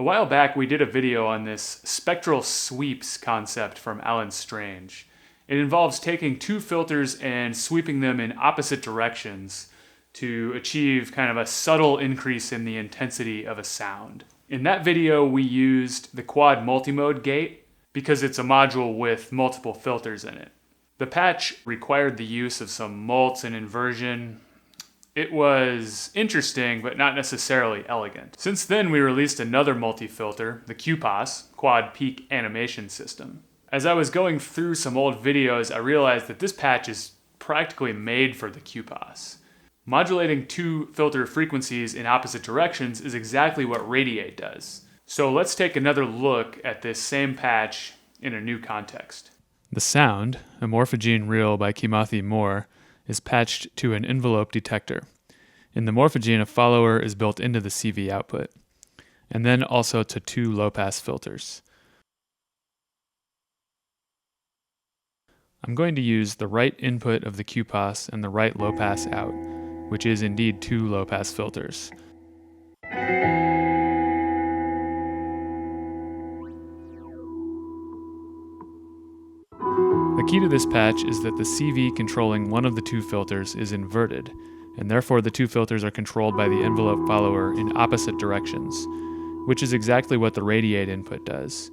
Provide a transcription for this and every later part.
while back, we did a video on this spectral sweeps concept from Alan Strange. It involves taking two filters and sweeping them in opposite directions to achieve kind of a subtle increase in the intensity of a sound. In that video, we used the quad multimode gate because it's a module with multiple filters in it. The patch required the use of some mults and inversion. It was interesting, but not necessarily elegant. Since then, we released another multi-filter, the QPAS, Quad Peak Animation System. As I was going through some old videos, I realized that this patch is practically made for the QPAS. Modulating two filter frequencies in opposite directions is exactly what Radiate does. So let's take another look at this same patch in a new context. The sound, a Morphagene reel by Kimathi Moore, is patched to an envelope detector. In the Morphagene, a follower is built into the CV output, and then also to two low-pass filters. I'm going to use the right input of the QPAS and the right low-pass out, which is indeed two low-pass filters. The key to this patch is that the CV controlling one of the two filters is inverted, and therefore the two filters are controlled by the envelope follower in opposite directions, which is exactly what the Radiate input does.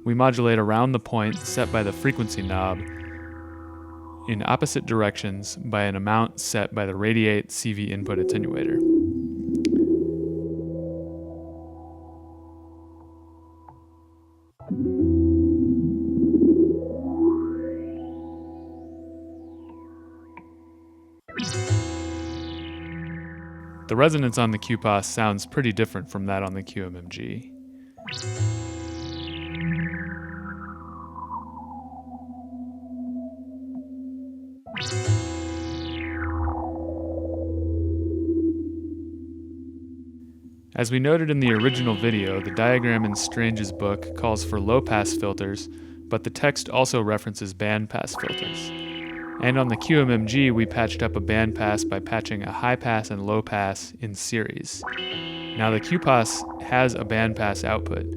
We modulate around the point set by the frequency knob in opposite directions by an amount set by the Radiate CV input attenuator. The resonance on the QPAS sounds pretty different from that on the QMMG. As we noted in the original video, the diagram in Strange's book calls for low-pass filters, but the text also references bandpass filters. And on the QMMG, we patched up a bandpass by patching a high-pass and low-pass in series. Now the QPAS has a bandpass output,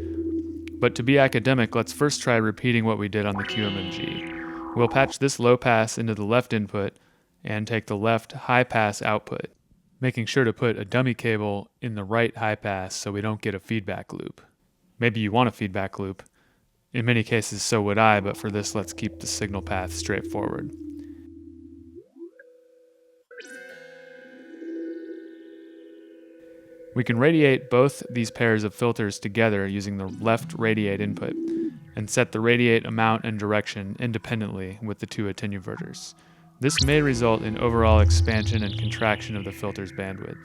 but to be academic, let's first try repeating what we did on the QMMG. We'll patch this low-pass into the left input and take the left high-pass output, making sure to put a dummy cable in the right high pass so we don't get a feedback loop. Maybe you want a feedback loop. In many cases, so would I, but for this, let's keep the signal path straightforward. We can radiate both these pairs of filters together using the left Radiate input and set the Radiate amount and direction independently with the two attenuverters. This may result in overall expansion and contraction of the filter's bandwidth.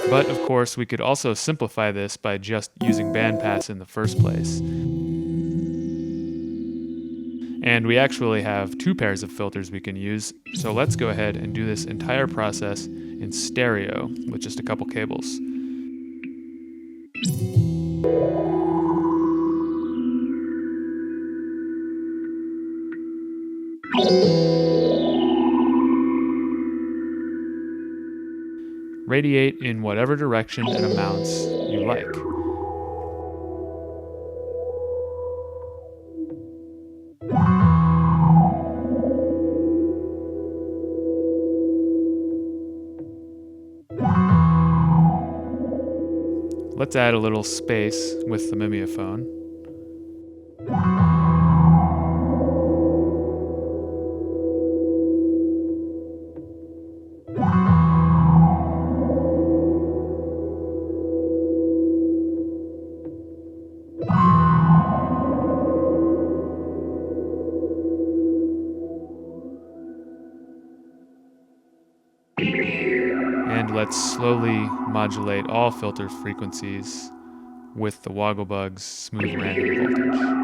But of course, we could also simplify this by just using bandpass in the first place. And we actually have two pairs of filters we can use, so let's go ahead and do this entire process in stereo with just a couple cables. Radiate in whatever direction and amounts you like. Let's add a little space with the mimeophone. And let's slowly modulate all filter frequencies with the Wogglebug's smooth random voltage.